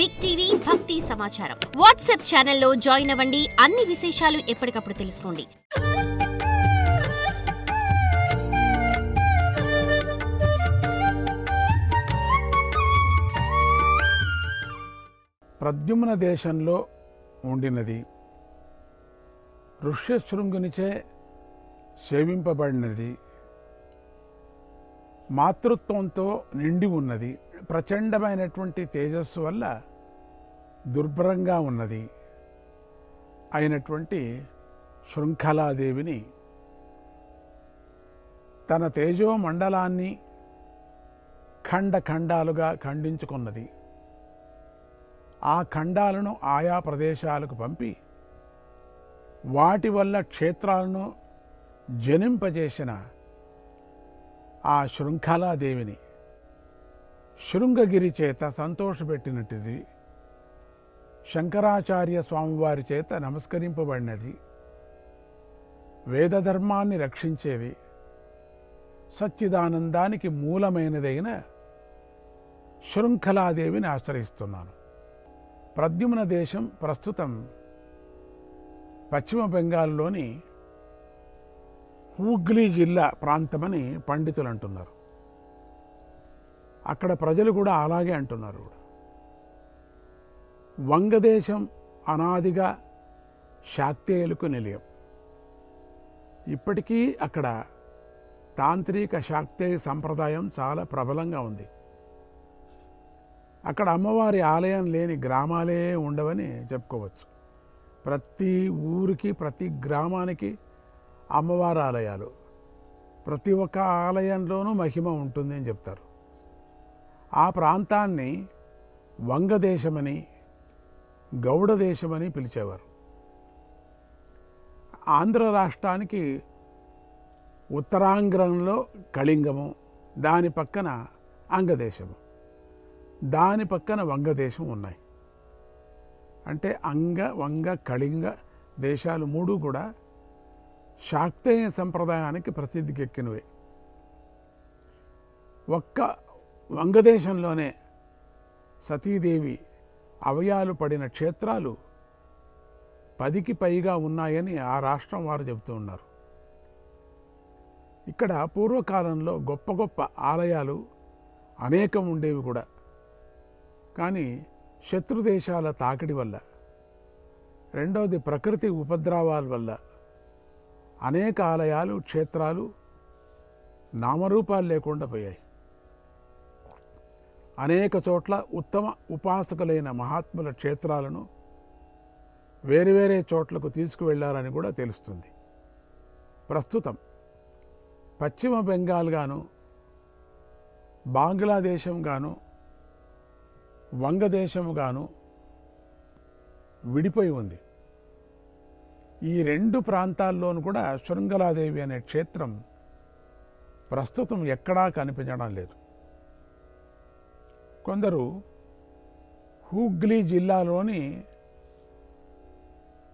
Big TV భక్తి సమాచారం WhatsApp ఛానల్లో జాయిన్ అవ్వండి. అన్ని విశేషాలు ఎప్పటికప్పుడు తెలుసుకోండి. ప్రద్యుమ్న దేశంలో ఉండినది, ఋష్యశృంగునిచే సేవింపబడినది, మాతృత్వంతో నిండి ఉన్నది, ప్రచండమైనటువంటి తేజస్సు వల్ల దుర్భరంగా ఉన్నది అయినటువంటి శృంఖలాదేవిని తన తేజోమండలాన్ని ఖండాలుగా ఖండించుకున్నది. ఆ ఖండాలను ఆయా ప్రదేశాలకు పంపి వాటి వల్ల క్షేత్రాలను జనింపజేసిన ఆ శృంఖలాదేవిని శృంగగిరి చేత సంతోషపెట్టినట్టుది, శంకరాచార్య స్వామివారి చేత నమస్కరింపబడినది, వేదధర్మాన్ని రక్షించేది, సచ్చిదానందానికి మూలమైనదైన శృంఖలాదేవిని ఆశ్రయిస్తున్నాను. ప్రద్యుమ్న దేశం ప్రస్తుతం పశ్చిమ బెంగాల్లోని హూగ్లీ జిల్లా ప్రాంతమని పండితులు అంటున్నారు. అక్కడ ప్రజలు కూడా అలాగే అంటున్నారు. వంగదేశం అనాదిగా శాక్తేయులకు నిలయం. ఇప్పటికీ అక్కడ తాంత్రిక శాక్తేయ సంప్రదాయం చాలా ప్రబలంగా ఉంది. అక్కడ అమ్మవారి ఆలయం లేని గ్రామాలే ఉండవని చెప్పుకోవచ్చు. ప్రతి ఊరికి, ప్రతి గ్రామానికి అమ్మవారి ఆలయాలు, ప్రతి ఒక్క ఆలయంలోనూ మహిమ ఉంటుంది అని చెప్తారు. ఆ ప్రాంతాన్ని వంగదేశమని, గౌడ దేశమని పిలిచేవారు. ఆంధ్ర రాష్ట్రానికి ఉత్తరాంధ్రంలో కళింగము, దాని పక్కన అంగదేశము, దాని పక్కన వంగదేశం ఉన్నాయి. అంటే వంగ, కళింగ దేశాలు మూడు కూడా శాక్తేయ సంప్రదాయానికి ప్రసిద్ధికెక్కినవే. ఒక్క వంగదేశంలోనే సతీదేవి అవయాలు పడిన క్షేత్రాలు 10కి పైగా ఉన్నాయని ఆ రాష్ట్రం వారు చెబుతూ ఉన్నారు. ఇక్కడ పూర్వకాలంలో గొప్ప గొప్ప ఆలయాలు అనేకం ఉండేవి కూడా. కానీ శత్రుదేశాల తాకిడి వల్ల, రెండవది ప్రకృతి ఉపద్రవాల వల్ల అనేక ఆలయాలు, క్షేత్రాలు నామరూపాలు లేకుండా పోయాయి. అనేక చోట్ల ఉత్తమ ఉపాసకులైన మహాత్ముల క్షేత్రాలను వేరే వేరే చోట్లకు తీసుకువెళ్లారని కూడా తెలుస్తుంది. ప్రస్తుతం పశ్చిమ బెంగాల్ గాను, బంగ్లాదేశం గాను, వంగదేశము గాను విడిపోయి ఉంది. ఈ రెండు ప్రాంతాల్లోనూ కూడా శృంఖలాదేవి అనే క్షేత్రం ప్రస్తుతం ఎక్కడా కనిపించడం లేదు. కొందరు హూగ్లీ జిల్లాలోని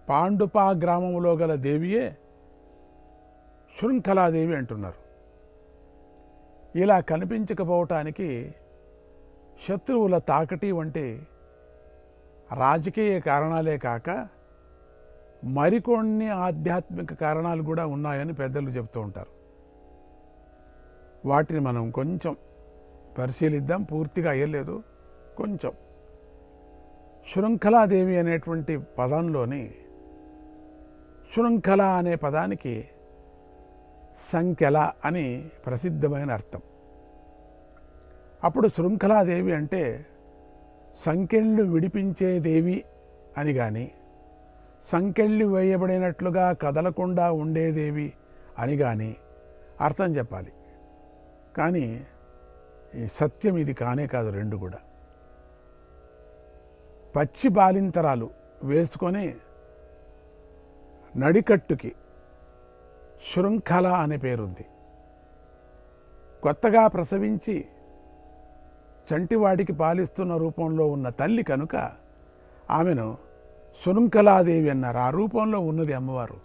పాండుపా గ్రామంలో గల దేవియే శృంఖలాదేవి అంటున్నారు. ఇలా కనిపించకపోవటానికి శత్రువుల తాకటి వంటి రాజకీయ కారణాలే కాక మరికొన్ని ఆధ్యాత్మిక కారణాలు కూడా ఉన్నాయని పెద్దలు చెబుతూ ఉంటారు. వాటిని మనం కొంచెం పరిశీలిద్దాం. పూర్తిగా అయ్యలేదు, కొంచెం. శృంఖలాదేవి అనేటువంటి పదంలోని శృంఖల అనే పదానికి సంఖ్యల అని ప్రసిద్ధమైన అర్థం. అప్పుడు శృంఖలాదేవి అంటే సంకెళ్ళు విడిపించే దేవి అని కానీ, సంకెళ్ళు వేయబడినట్లుగా కదలకుండా ఉండేదేవి అని కానీ అర్థం చెప్పాలి. కానీ ఈ సత్యం ఇది కానే కాదు. రెండు కూడా పచ్చి బాలింతరాలు వేసుకొని నడికట్టుకి శృంఖల అనే పేరుంది. కొత్తగా ప్రసవించి చంటివాడికి పాలిస్తున్న రూపంలో ఉన్న తల్లి కనుక ఆమెను శృంఖలాదేవి అన్నారు. ఆ రూపంలో ఉన్నది అమ్మవారు.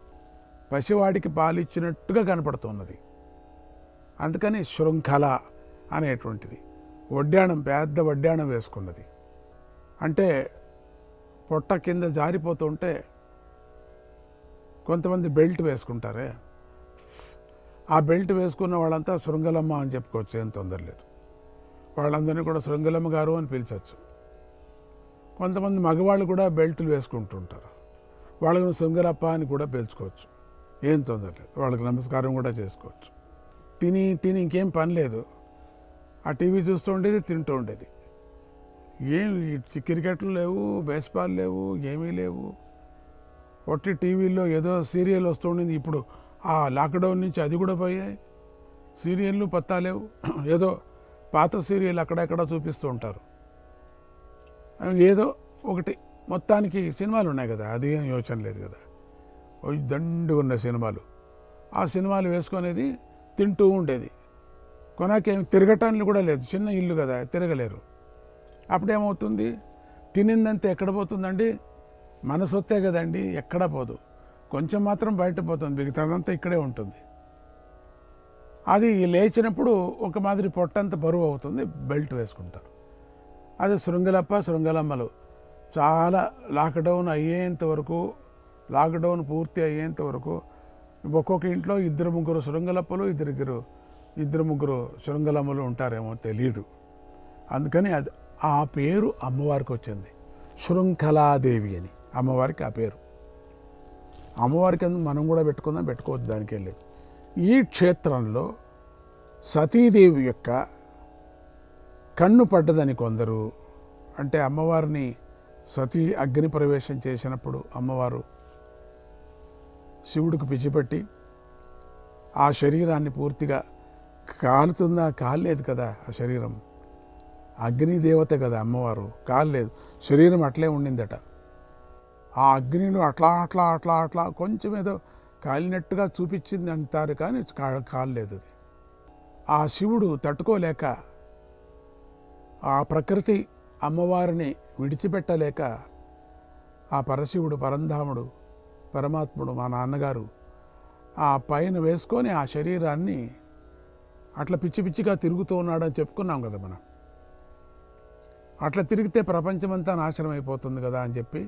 పసివాడికి పాలిచ్చినట్టుగా కనపడుతున్నది. అందుకని శృంఖల అనేటువంటిది. వడ్డాణం, పెద్ద వడ్డాణం వేసుకున్నది. అంటే పొట్ట కింద జారిపోతుంటే కొంతమంది బెల్ట్ వేసుకుంటారే, ఆ బెల్ట్ వేసుకున్న వాళ్ళంతా శృంగలమ్మ అని చెప్పుకోవచ్చు, ఏం తొందర లేదు. వాళ్ళందరినీ కూడా శృంగలమ్మ గారు అని పిలిచవచ్చు. కొంతమంది మగవాళ్ళు కూడా బెల్ట్లు వేసుకుంటుంటారు, వాళ్ళని శృంగలప్ప అని కూడా పిలుచుకోవచ్చు, ఏం తొందర లేదు. వాళ్ళకి నమస్కారం కూడా చేసుకోవచ్చు. తిని ఇంకేం పని లేదు, ఆ టీవీ చూస్తూ ఉండేది, తింటూ ఉండేది. ఏం క్రికెట్లు లేవు, బేస్బాల్ లేవు, ఏమీ లేవు. ఒట్టి టీవీల్లో ఏదో సీరియల్ వస్తూ ఉండింది. ఇప్పుడు ఆ లాక్డౌన్ నుంచి అది కూడా పోయాయి, సీరియళ్ళు పత్తా లేవు. ఏదో పాత సీరియల్ అక్కడెక్కడ చూపిస్తూ ఉంటారు, ఏదో ఒకటి. మొత్తానికి సినిమాలు ఉన్నాయి కదా, అది ఏం యోచన లేదు కదా, దండు ఉన్న సినిమాలు. ఆ సినిమాలు వేసుకునేది, తింటూ ఉండేది. కొనాకేం తిరగటానికి కూడా లేదు, చిన్న ఇల్లు కదా, తిరగలేరు. అప్పుడేమవుతుంది, తినిందంతా ఎక్కడ పోతుందండి? మన సొత్తే కదండి, ఎక్కడా పోదు. కొంచెం మాత్రం బయట పోతుంది, మిగతాదంతా ఇక్కడే ఉంటుంది. అది లేచినప్పుడు ఒక మాదిరి పొట్టంత బరువు అవుతుంది, బెల్ట్ వేసుకుంటారు. అది శృంగలప్ప శృంగలమ్మలు చాలా లాక్డౌన్ అయ్యేంత వరకు, లాక్డౌన్ పూర్తి అయ్యేంత వరకు ఒక్కొక్క ఇంట్లో 2-3 శృంగలప్పలు, 2-3 శృంగలమ్మలు ఉంటారేమో తెలియదు. అందుకని అది ఆ పేరు అమ్మవారికి వచ్చింది, శృంఖలాదేవి అని అమ్మవారికి ఆ పేరు. అమ్మవారికి అందుకు మనం కూడా పెట్టుకోవద్దు, దానికి వెళ్ళేది. ఈ క్షేత్రంలో సతీదేవి యొక్క కన్ను పడ్డదని కొందరు, అంటే అమ్మవారిని సతీ అగ్ని ప్రవేశం చేసినప్పుడు అమ్మవారు శివుడికి పిచ్చిపెట్టి ఆ శరీరాన్ని పూర్తిగా కాలుతుందా, కాలేదు కదా, ఆ శరీరం అగ్నిదేవత కదా అమ్మవారు, కాలేదు, శరీరం అట్లే ఉండిందట. ఆ అగ్నిలో అట్లా కొంచెం ఏదో కాలినట్టుగా చూపించింది అంటారు, కానీ కాలేదు అది. ఆ శివుడు తట్టుకోలేక, ఆ ప్రకృతి అమ్మవారిని విడిచిపెట్టలేక, ఆ పరశివుడు, పరంధాముడు, పరమాత్ముడు, మా నాన్నగారు ఆ పైన వేసుకొని ఆ శరీరాన్ని అట్లా పిచ్చిగా తిరుగుతూ ఉన్నాడని చెప్పుకున్నాం కదా మనం. అట్లా తిరిగితే ప్రపంచమంతా నాశనం అయిపోతుంది కదా అని చెప్పి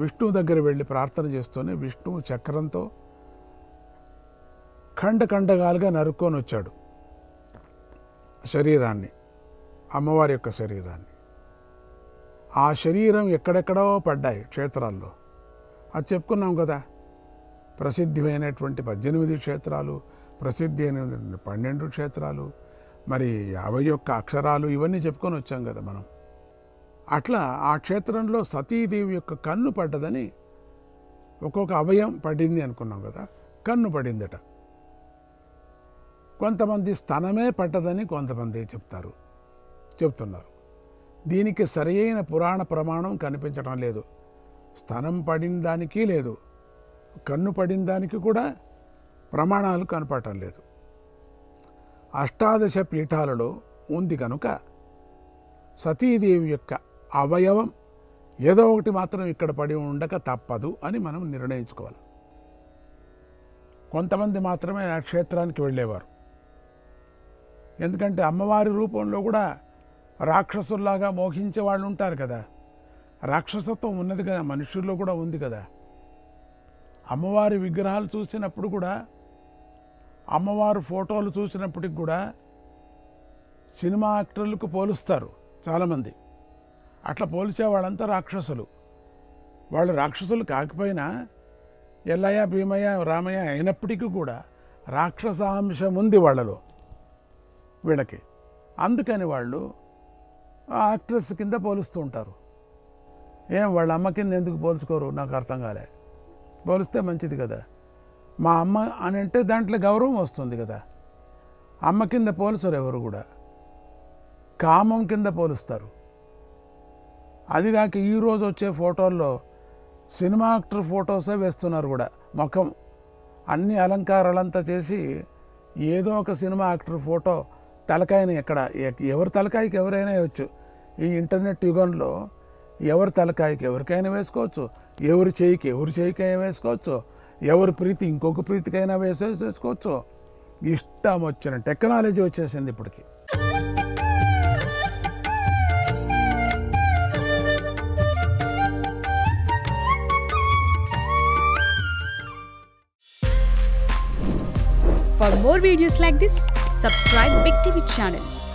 విష్ణువు దగ్గర వెళ్ళి ప్రార్థన చేస్తూనే విష్ణువు చక్రంతో ఖండఖండగాలుగా నరుక్కొని వచ్చాడు శరీరాన్ని, అమ్మవారి యొక్క శరీరాన్ని. ఆ శరీరం ఎక్కడెక్కడో పడ్డాయి క్షేత్రాల్లో, అది చెప్పుకున్నాం కదా. ప్రసిద్ధమైనటువంటి 18 క్షేత్రాలు, ప్రసిద్ధి అయిన 12 క్షేత్రాలు, మరి 51 అక్షరాలు, ఇవన్నీ చెప్పుకొని వచ్చాం కదా మనం. అట్లా ఆ క్షేత్రంలో సతీదేవి యొక్క కన్ను పడ్డదని, ఒక్కొక్క అవయం పడింది అనుకున్నాం కదా, కన్ను పడిందట. కొంతమంది స్తనమే పడ్డదని కొంతమంది చెప్తున్నారు. దీనికి సరియైన పురాణ ప్రమాణం కనిపించడం లేదు. స్తనం పడిన దానికి లేదు, కన్ను పడిన దానికి కూడా ప్రమాణాలు కనపడటం లేదు. 18 పీఠాలలో ఉంది కనుక సతీదేవి యొక్క అవయవం ఏదో ఒకటి మాత్రం ఇక్కడ పడి ఉండక తప్పదు అని మనం నిర్ణయించుకోవాలి. కొంతమంది మాత్రమే ఆ క్షేత్రానికి వెళ్ళేవారు. ఎందుకంటే అమ్మవారి రూపంలో కూడా రాక్షసుల్లాగా మోహించే వాళ్ళు ఉంటారు కదా, రాక్షసత్వం ఉన్నది కదా, మనుషుల్లో కూడా ఉంది కదా. అమ్మవారి విగ్రహాలు చూసినప్పుడు కూడా, అమ్మవారు ఫోటోలు చూసినప్పటికి కూడా సినిమా యాక్టర్లకు పోలుస్తారు చాలామంది. అట్లా పోల్చే వాళ్ళంతా రాక్షసులు. వాళ్ళు రాక్షసులు కాకపోయినా ఎల్లయ్య, భీమయ్య, రామయ్య అయినప్పటికీ కూడా రాక్షసాంశం ఉంది వాళ్ళలో, వీళ్ళకి. అందుకని వాళ్ళు ఆ యాక్ట్రెస్ కింద పోలుస్తూ ఉంటారు. వాళ్ళ అమ్మ కింద ఎందుకు పోల్చుకోరు, నాకు అర్థం కాలే. పోలిస్తే మంచిది కదా, మా అమ్మ అని అంటే దాంట్లో గౌరవం వస్తుంది కదా. అమ్మ కింద పోల్చరు ఎవరు కూడా, కామం కింద పోలుస్తారు. అదిగాక ఈరోజు వచ్చే ఫోటోల్లో సినిమా యాక్టర్ ఫొటోసే వేస్తున్నారు కూడా. ముఖం అన్ని అలంకారాలంతా చేసి ఏదో ఒక సినిమా యాక్టర్ ఫోటో, తలకాయని ఎవరి తలకాయకి ఎవరైనా వేయచ్చు. ఈ ఇంటర్నెట్ యుగంలో ఎవరి తలకాయకి ఎవరికైనా వేసుకోవచ్చు, ఎవరి చేయికైనా వేసుకోవచ్చు, ఎవరి ప్రీతి ఇంకొక ప్రీతికైనా వేసుకోవచ్చు. ఇష్టం వచ్చిన టెక్నాలజీ వచ్చేసింది ఇప్పటికి. For more videos like this, subscribe Big TV channel.